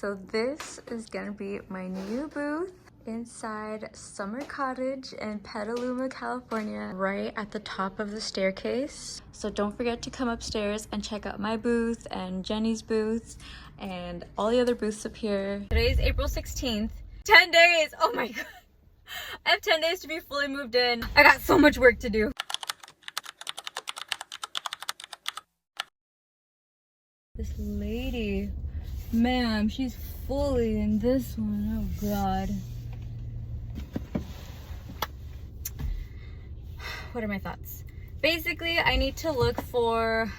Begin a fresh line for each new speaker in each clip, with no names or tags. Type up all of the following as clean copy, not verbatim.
So this is gonna be my new booth inside Sonoma Cottage in Petaluma, California, right at the top of the staircase. So don't forget to come upstairs and check out my booth and Jenny's booth and all the other booths up here. Today is April 16th. 10 days! Oh my god. I have 10 days to be fully moved in. I got so much work to do. This lady, ma'am, she's fully in this one. Oh god. What are my thoughts? Basically, I need to look for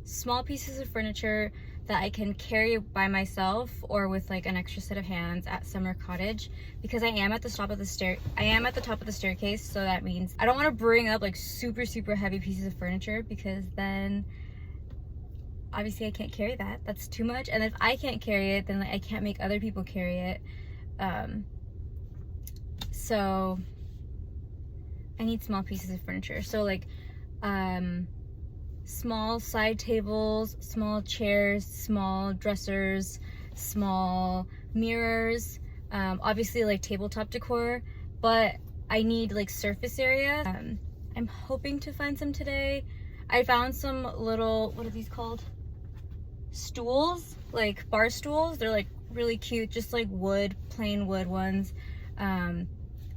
small pieces of furniture that I can carry by myself or with like an extra set of hands at Sonoma Cottage, because I am at the top of the staircase, so that means I don't want to bring up like super heavy pieces of furniture, because then obviously I can't carry that. That's too much. And if I can't carry it, then like, I can't make other people carry it. So I need small pieces of furniture. So like small side tables, small chairs, small dressers, small mirrors, obviously like tabletop decor, but I need like surface area. I'm hoping to find some today. I found some little, what are these called? Stools, like bar stools. They're like really cute, just like wood, plain wood ones.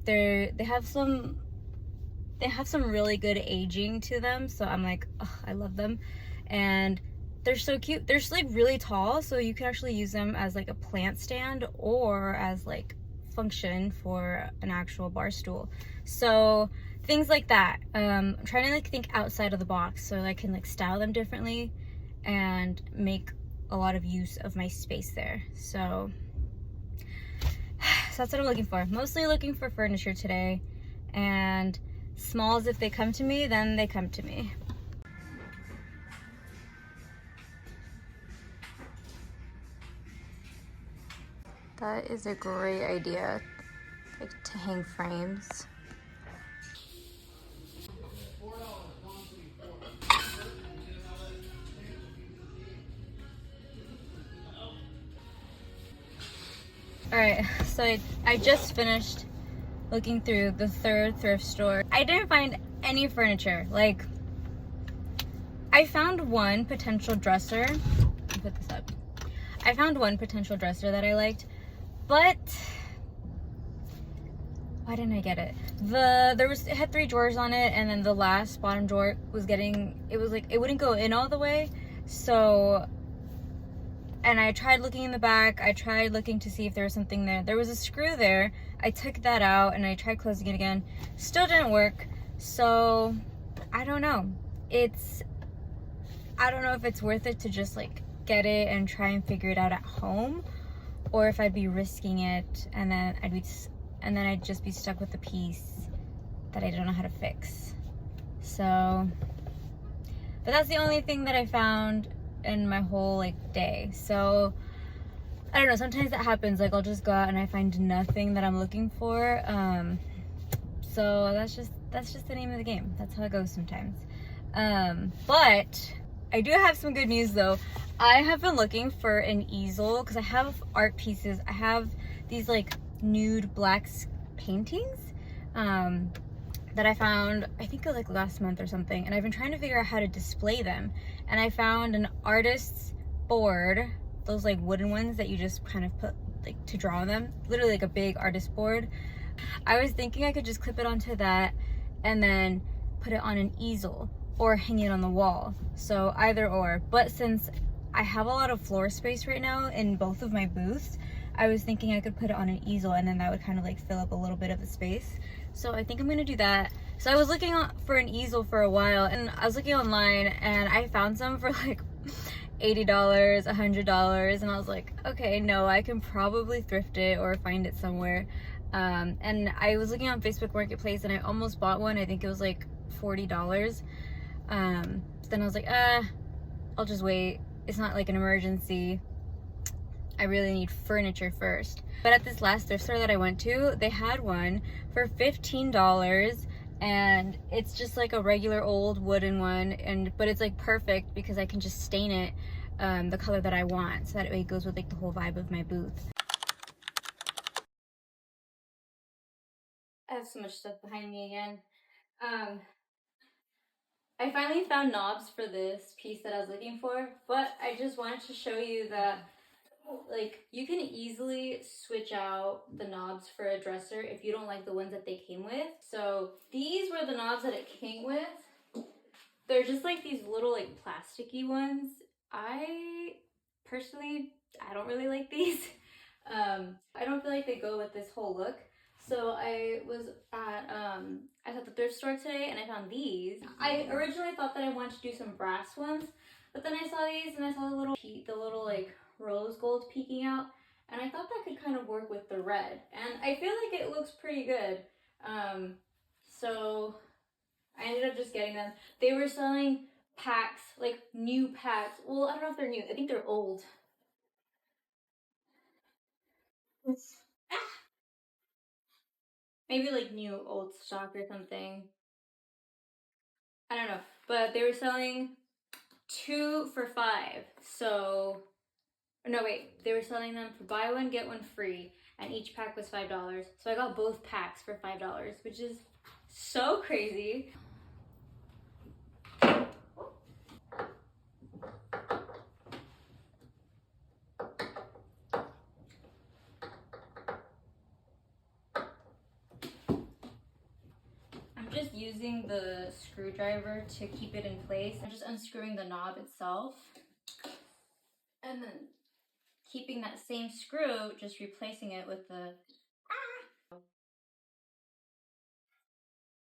They have some really good aging to them, so I'm like, oh, I love them. And they're so cute. They're just like really tall, so you can actually use them as like a plant stand or as like function for an actual bar stool. So things like that. I'm trying to like think outside of the box so I can like style them differently and make a lot of use of my space there. So that's what I'm looking for. Mostly looking for furniture today, and smalls, if they come to me, then they come to me. That is a great idea, like to hang frames. Alright, so I just finished looking through the third thrift store. I didn't find any furniture. Like, I found one potential dresser. Let me put this up. I found one potential dresser that I liked, but why didn't I get it? It had 3 drawers on it, and then the last bottom drawer was it wouldn't go in all the way. So, and I tried looking in the back. I tried looking to see if there was something there. There was a screw there. I took that out and I tried closing it again. Still didn't work. So I don't know. I don't know if it's worth it to just like get it and try and figure it out at home, or if I'd be risking it and then I'd just be stuck with a piece that I don't know how to fix. So, but that's the only thing that I found in my whole like day. So I don't know, sometimes that happens. Like, I'll just go out and I find nothing that I'm looking for. So that's just the name of the game. That's how it goes sometimes. But I do have some good news though. I have been looking for an easel because I have art pieces. I have these like nude black paintings that I found, I think it was like last month or something, and I've been trying to figure out how to display them. And I found an artist's board, those like wooden ones that you just kind of put like to draw on them, literally like a big artist board. I was thinking I could just clip it onto that and then put it on an easel or hang it on the wall. So either or. But since I have a lot of floor space right now in both of my booths, I was thinking I could put it on an easel, and then that would kind of like fill up a little bit of the space. So I think I'm gonna do that. So I was looking for an easel for a while, and I was looking online and I found some for like $80, $100, and I was like, okay, no, I can probably thrift it or find it somewhere. And I was looking on Facebook Marketplace and I almost bought one. I think it was like $40. Then I was like, I'll just wait. It's not like an emergency. I really need furniture first. But at this last thrift store that I went to, they had one for $15, and it's just like a regular old wooden one, but it's like perfect because I can just stain it the color that I want, so that way it goes with like the whole vibe of my booth. I have so much stuff behind me again. I finally found knobs for this piece that I was looking for, but I just wanted to show you that like you can easily switch out the knobs for a dresser if you don't like the ones that they came with. So these were the knobs that it came with. They're just like these little like plasticky ones. I personally, I don't really like these. I don't feel like they go with this whole look. So I was at the thrift store today and I found these. I originally thought that I wanted to do some brass ones, but then I saw these and I saw the little like rose gold peeking out, and I thought that could kind of work with the red, and I feel like it looks pretty good. So I ended up just getting them. They were selling packs, like new packs. Well, I don't know if they're new. I think they're old. Maybe like new old stock or something. I don't know. But they were selling 2 for $5. So, no wait, they were selling them for buy one, get one free. And each pack was $5. So I got both packs for $5, which is so crazy. I'm just using the screwdriver to keep it in place. I'm just unscrewing the knob itself. And then keeping that same screw, just replacing it with the...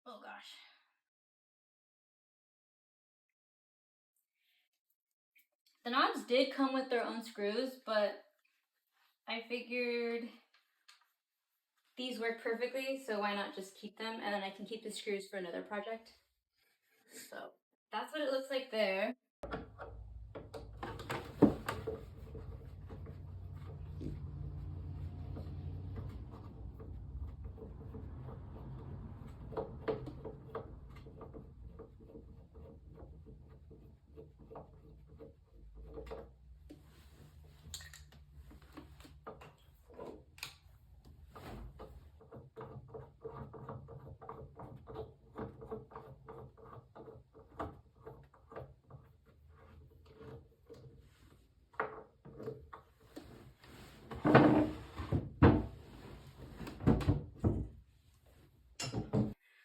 Oh gosh. The knobs did come with their own screws, but I figured these work perfectly, so why not just keep them, and then I can keep the screws for another project. So that's what it looks like there.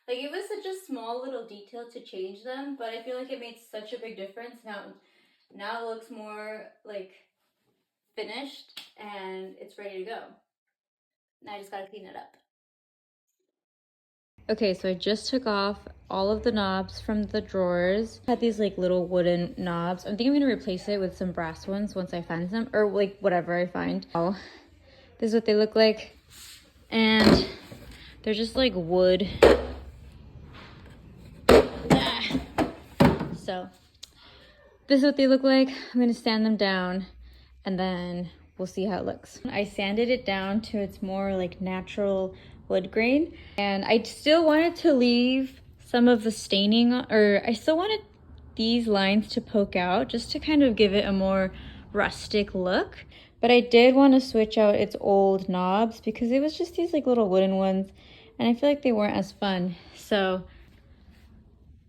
Like, it was such a small little detail to change them, but I feel like it made such a big difference. Now it looks more like finished and it's ready to go. Now I just gotta clean it up. Okay, so I just took off all of the knobs from the drawers. I had these like little wooden knobs. I think I'm gonna replace it with some brass ones once I find some, or like whatever I find. Oh, this is what they look like. And they're just like wood. So this is what they look like. I'm gonna sand them down and then we'll see how it looks. I sanded it down to its more like natural wood grain, and I still wanted to leave some of the staining, or I still wanted these lines to poke out just to kind of give it a more rustic look. But I did want to switch out its old knobs because it was just these like little wooden ones and I feel like they weren't as fun. So,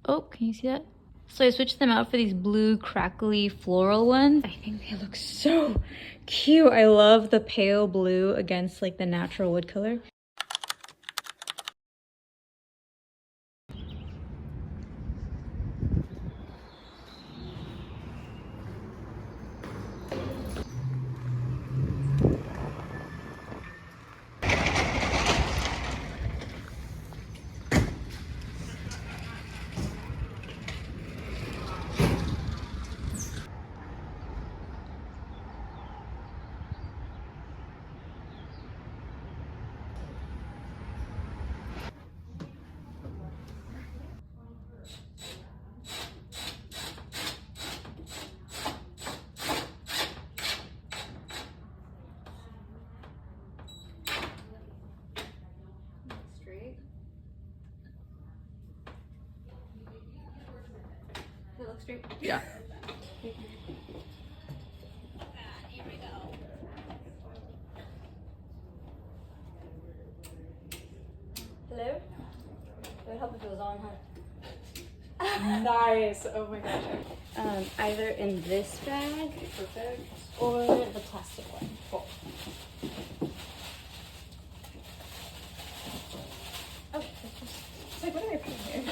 oh, can you see that? So I switched them out for these blue crackly floral ones. I think they look so cute. I love the pale blue against like the natural wood color. Does it look straight?
Yeah.
on,
huh? Nice. Oh my gosh.
either in this bag.
Perfect.
Or the plastic one.
Cool.
Oh, it's like, what am I putting here?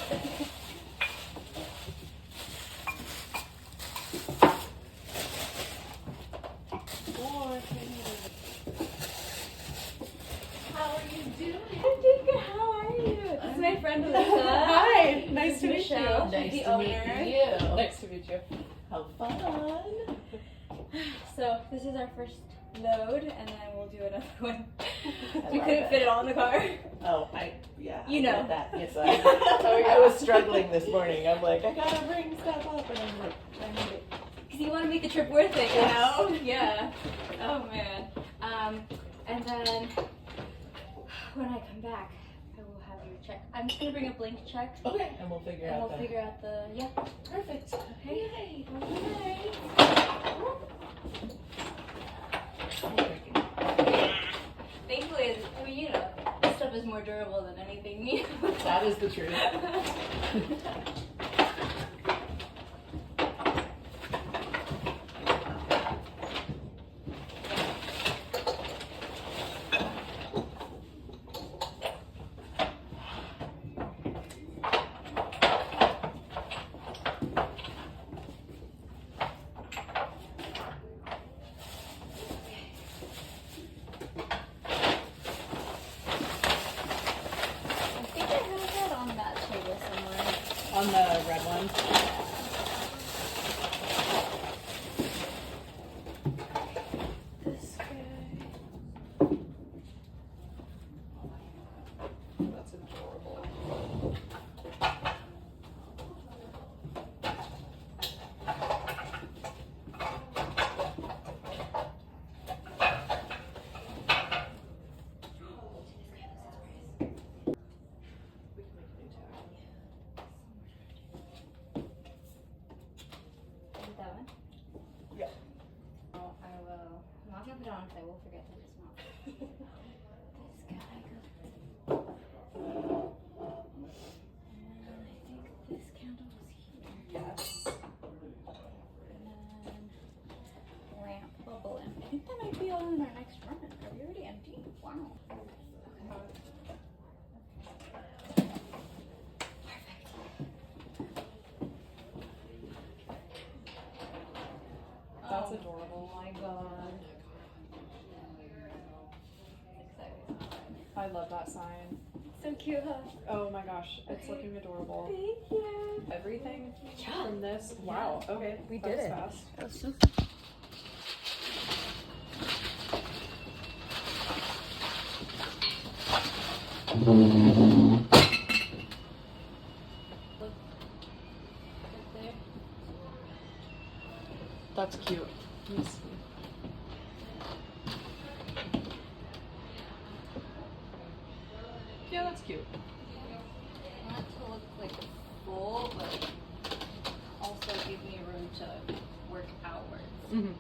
How are you doing? I'm doing good. How are you? This is my friend Alyssa.
Hi. Nice to meet you.
Michelle.
Nice
She's
to
the
meet
owner.
you.
Nice to meet you.
How fun.
So this is our first load, and then we'll do another one. We
love
couldn't
it.
fit it all in the car.
Oh,
You
I
know.
get that. Yes, I was struggling this morning. I'm like, I gotta bring stuff up, and I'm like, I need it.
Because you want to make the trip worth it, you know? Yeah. Oh man. And then when I come back, I will have your check. I'm just gonna bring a blank check.
Okay, and we'll figure
And
out
we'll
the.
figure out the, yeah.
Perfect.
Okay.
Yay.
Thankfully, I mean, you know, this stuff is more durable than anything new.
That is the truth.
I think I have that on that table somewhere.
On the red one.
This guy.
That's adorable. We can make a new tag.
Is it that one?
Yeah.
Oh, I will. I'm not gonna put it on because I will forget that it's not. This guy goes. And I think this candle was here.
Yes.
And then lamp, bubble lamp. I think that might be all in our next run. Are we already empty? Wow.
That's
Oh
adorable.
my god.
I love that sign.
So cute, huh?
Oh my gosh, it's looking adorable.
Thank you.
Everything
job.
from this. Wow. Okay.
We
that
did
was
it.
Fast.
That was so Look right there.
That's cute. Let me see. Yeah, that's cute.
I want it to look like full, but also give me room to work outwards.
Mm-hmm.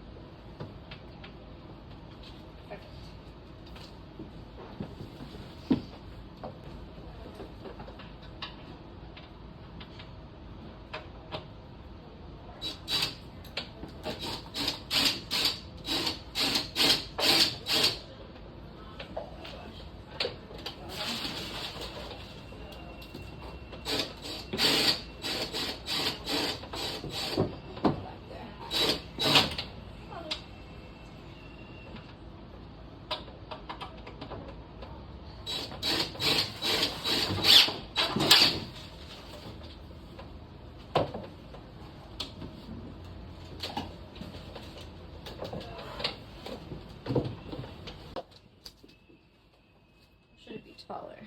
Should it be taller?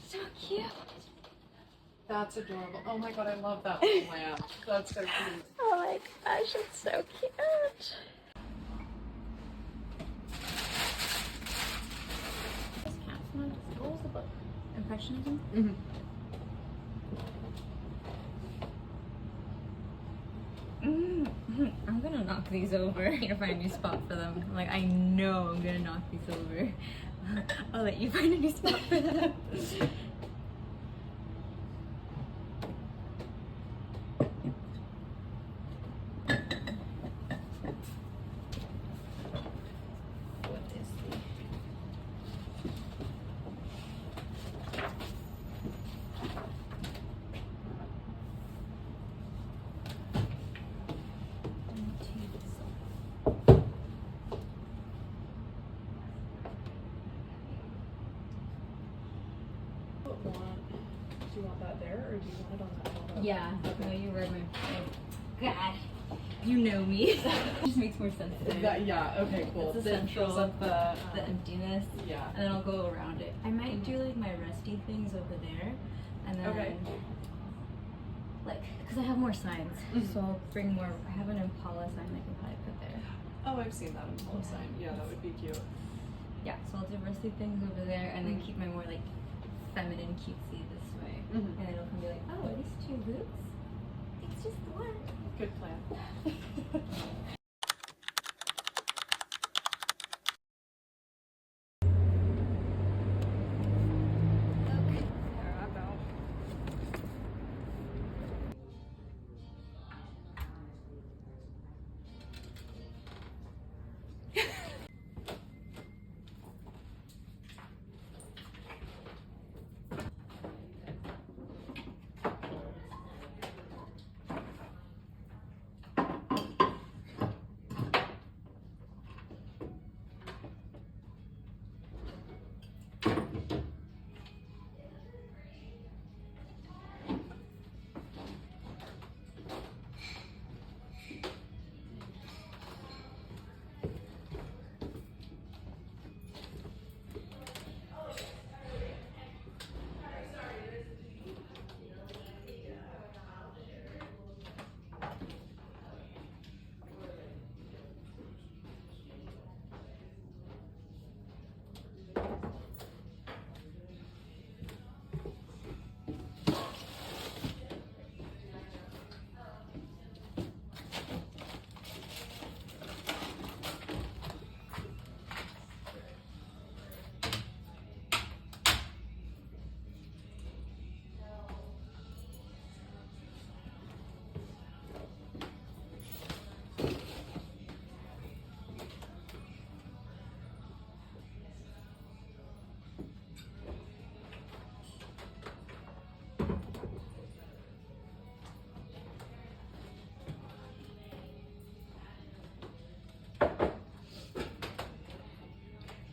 So cute.
That's adorable. Oh my god, I love that lamp. That's so cute.
Oh my gosh, it's so cute. This cat's not. What was the book? Impressionism?
Mm-hmm.
knock these over. I need to find a new spot for them. I'm like, I know I'm gonna knock these over. I'll let you find a new spot for them.
Do you want that there, or do you want it on that wall?
Yeah,
Okay.
no, you read my. God, you know me. It just makes more sense to me.
Yeah, okay, cool.
It's the
Then
central,
fills up
the emptiness,
yeah.
and then I'll go around it. I might do like my rusty things over there, and then
Okay.
like, because I have more signs,
Mhm.
so I'll bring more. I have an Impala sign I can probably put there.
Oh, I've seen that on the sign. Yeah, that would be cute.
Yeah, so I'll do rusty things over there, and then
Mhm.
keep my more like feminine cutesy this way,
Mhm.
and then it'll come be like, oh, are these two boots? It's just the one.
Good plan.
Okay, there I go.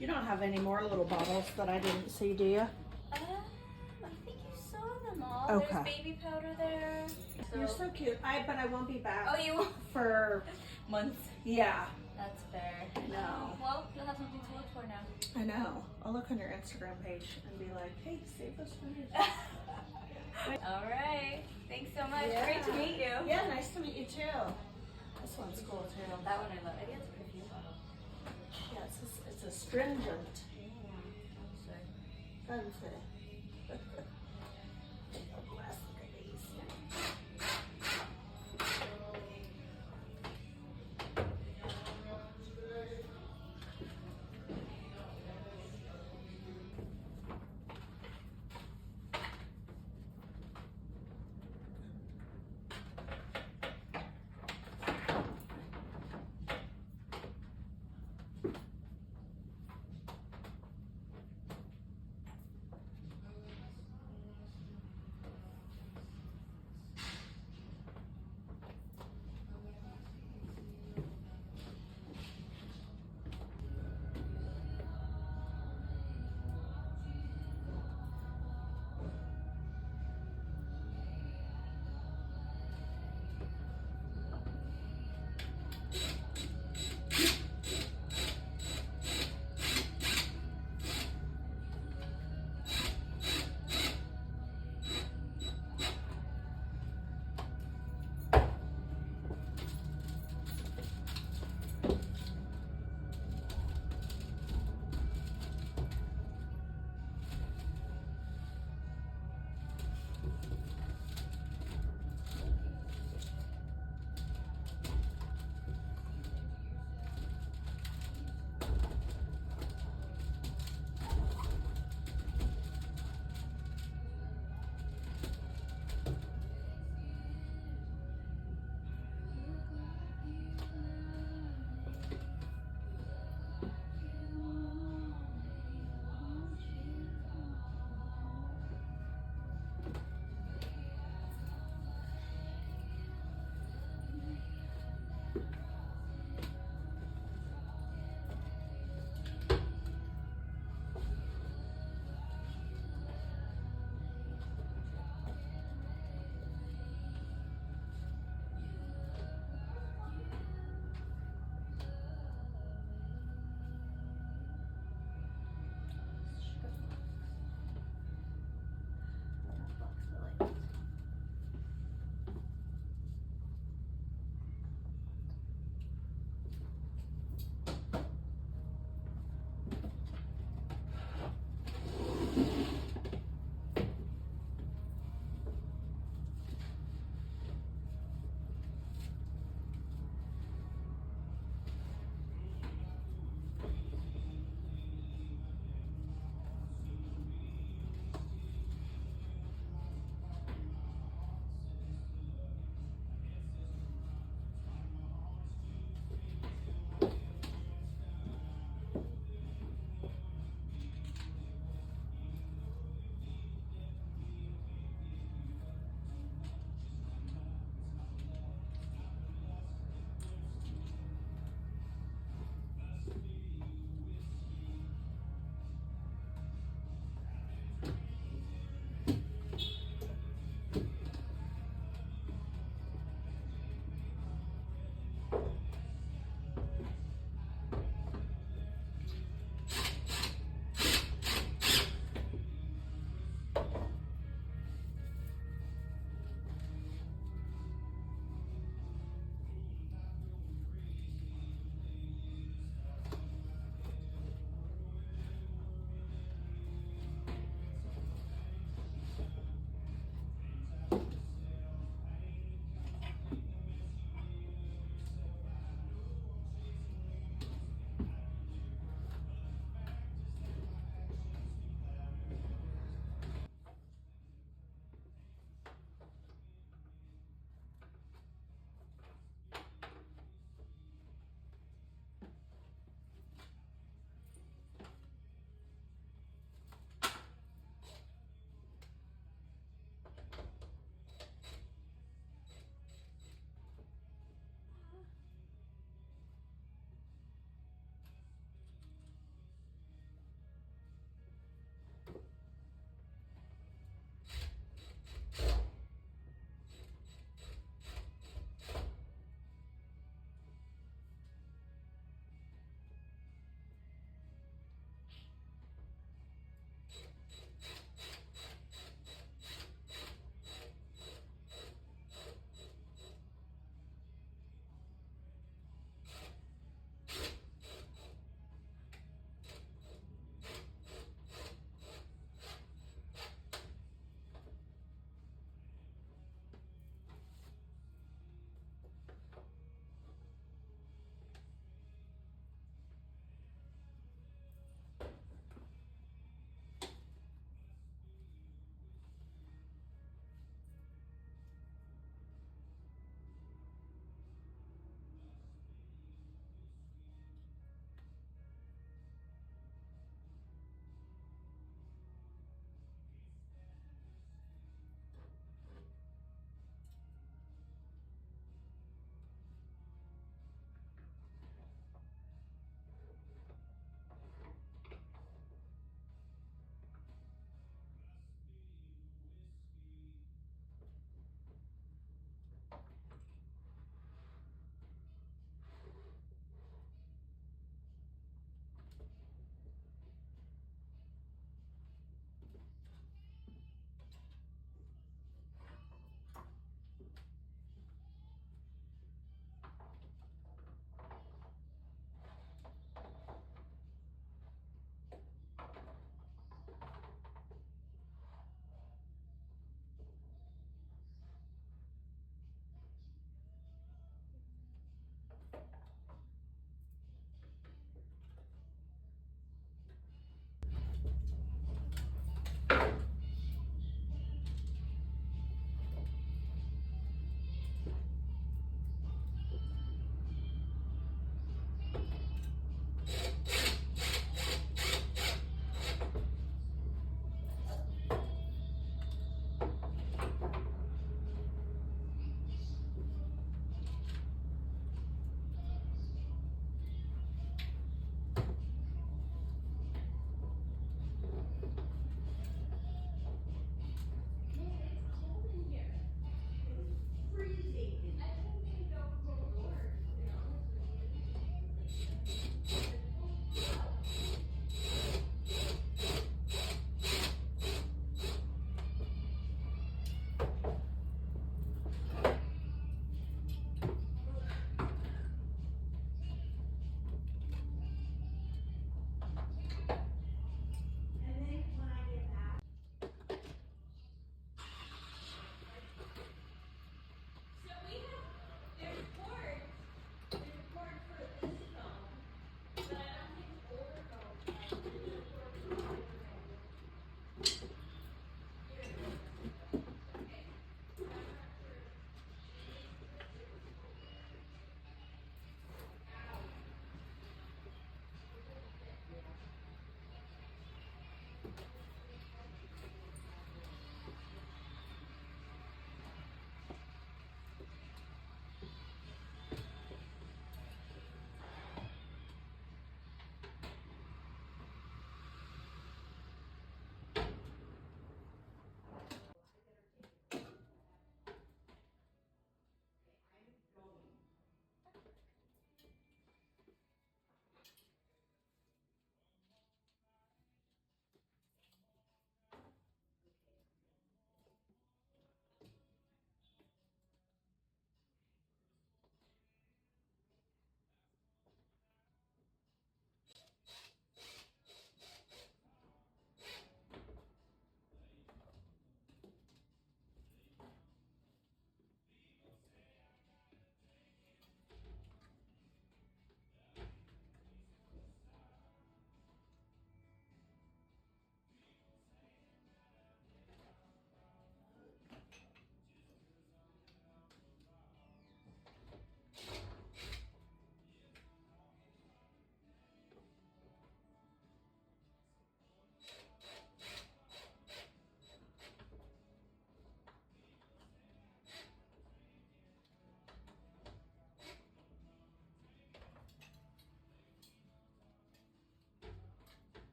You don't have any more little bottles that I didn't see, do you?
I think you saw them all.
Okay.
There's baby powder there.
You're so cute. But I won't be back
Oh, you won't?
for,
Months.
yeah.
That's fair.
No.
Well, you'll have something to look for now.
I know. I'll look on your Instagram page and be like, hey, save us for me.
All right. Thanks so much.
Yeah.
Great to meet you.
Yeah, nice to meet you too. This one's cool too.
That one I love. I think it's pretty cute.
Yeah, it's astringent. Fancy. Bless, look at these.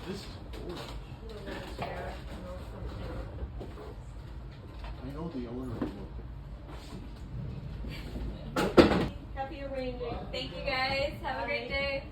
This is gorgeous. I know the owner will.
Happy arranging.
Thank you guys. Have a great day.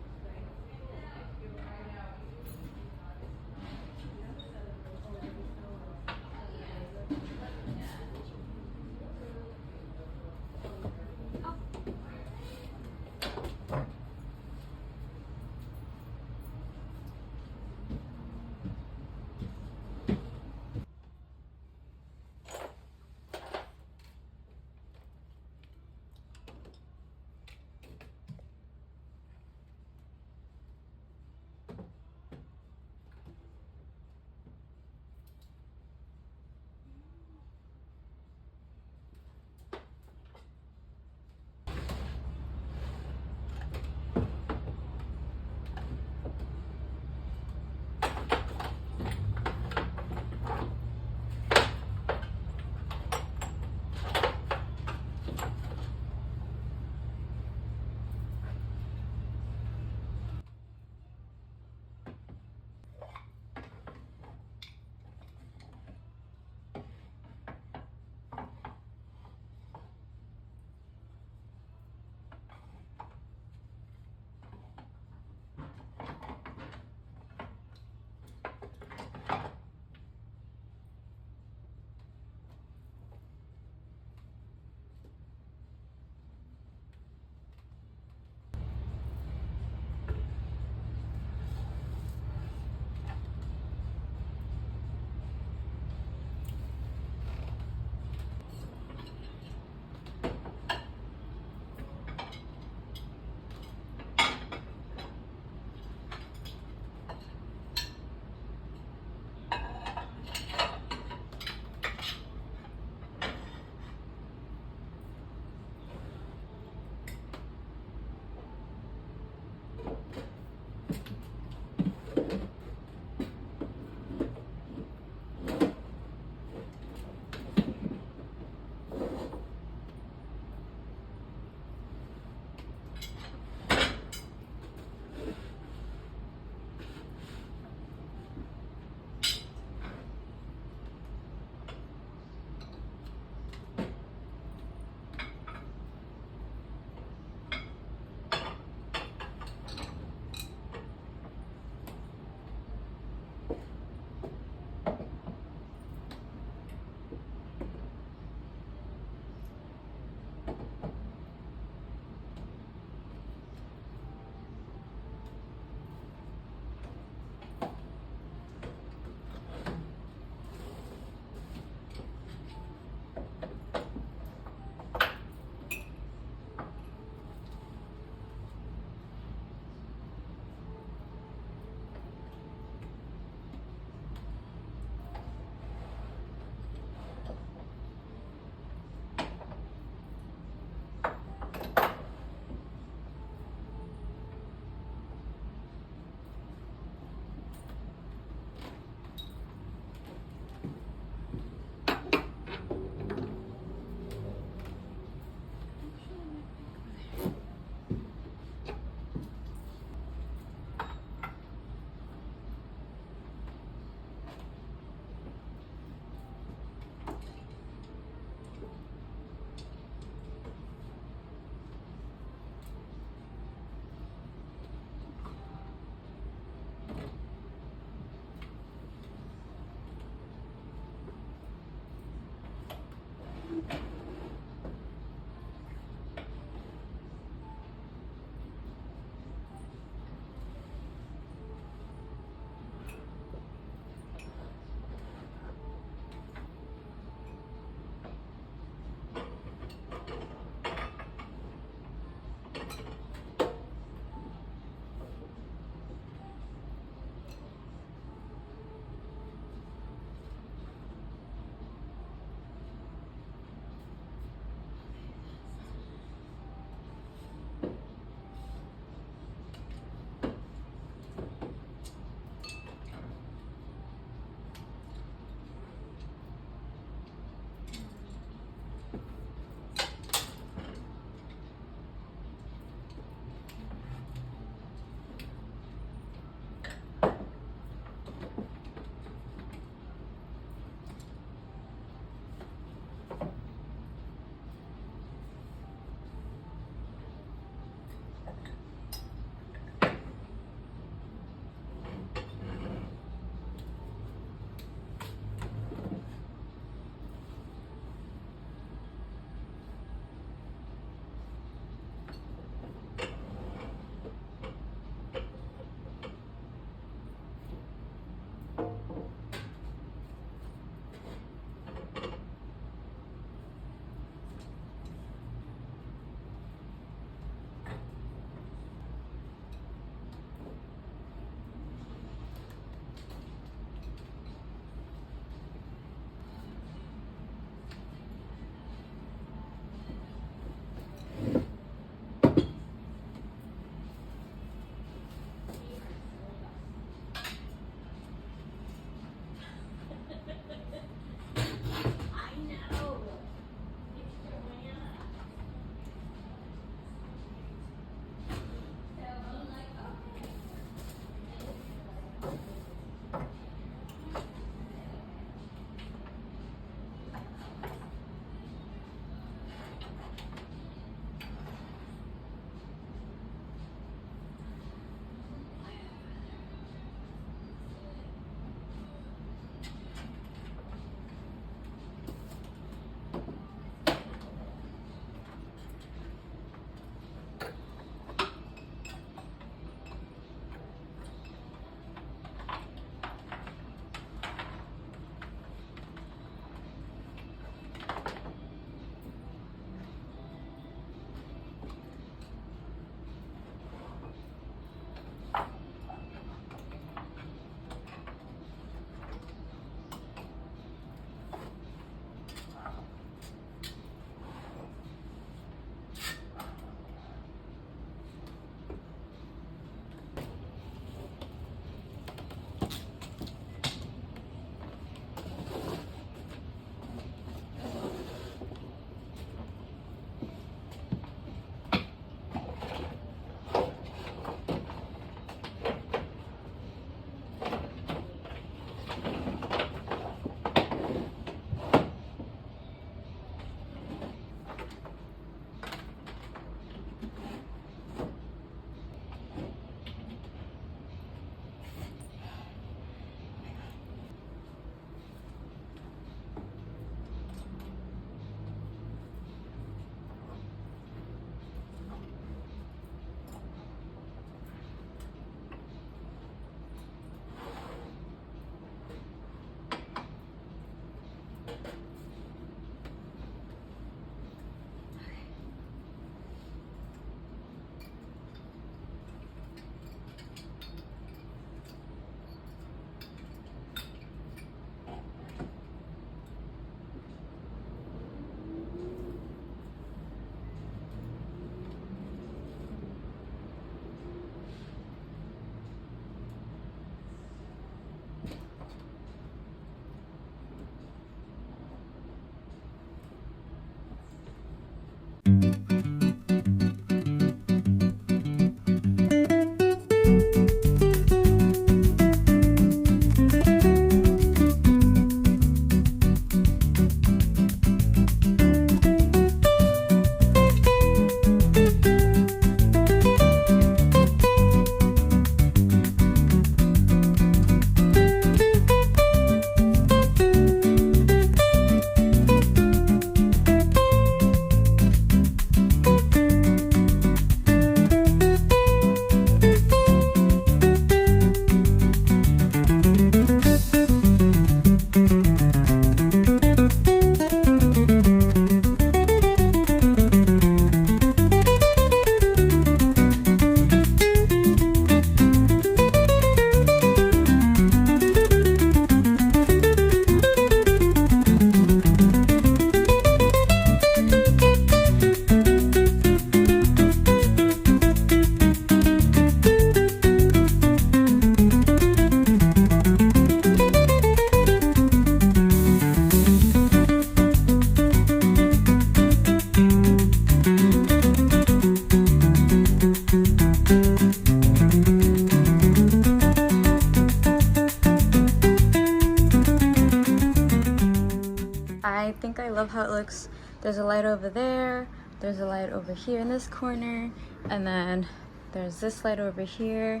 looks, there's a light over there, there's a light over here in this corner, and then there's this light over here,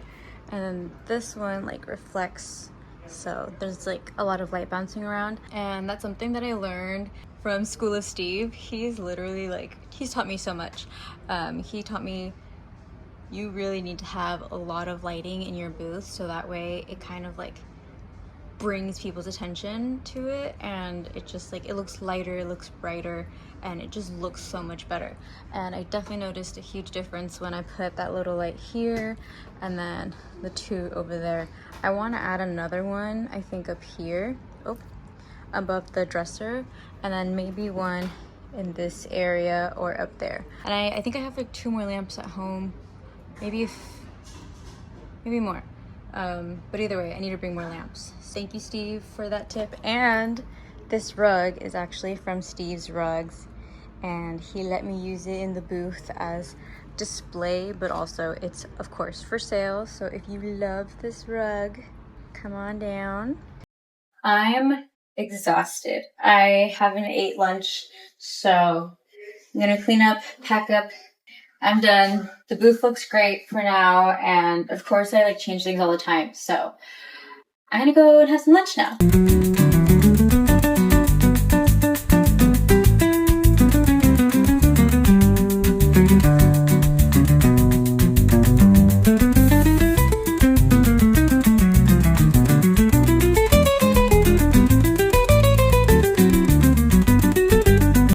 and then this one like reflects, so there's like a lot of light bouncing around. And that's something that I learned from School of Steve. He's literally like, he's taught me so much. He taught me you really need to have a lot of lighting in your booth, so that way it kind of like brings people's attention to it, and it just like, it looks lighter, it looks brighter, and it just looks so much better. And I definitely noticed a huge difference when I put that little light here and then the two over there. I want to add another one, I think up here, above the dresser, and then maybe one in this area or up there. And I think I have like 2 more lamps at home, maybe more. But either way, I need to bring more lamps. Thank you, Steve, for that tip. And this rug is actually from Steve's Rugs, and he let me use it in the booth as display, but also it's of course for sale. So if you love this rug, come on down. I'm exhausted. I haven't ate lunch, so I'm gonna clean up, pack up. I'm done. The booth looks great for now, and of course I like change things all the time, so I'm gonna go and have some lunch now.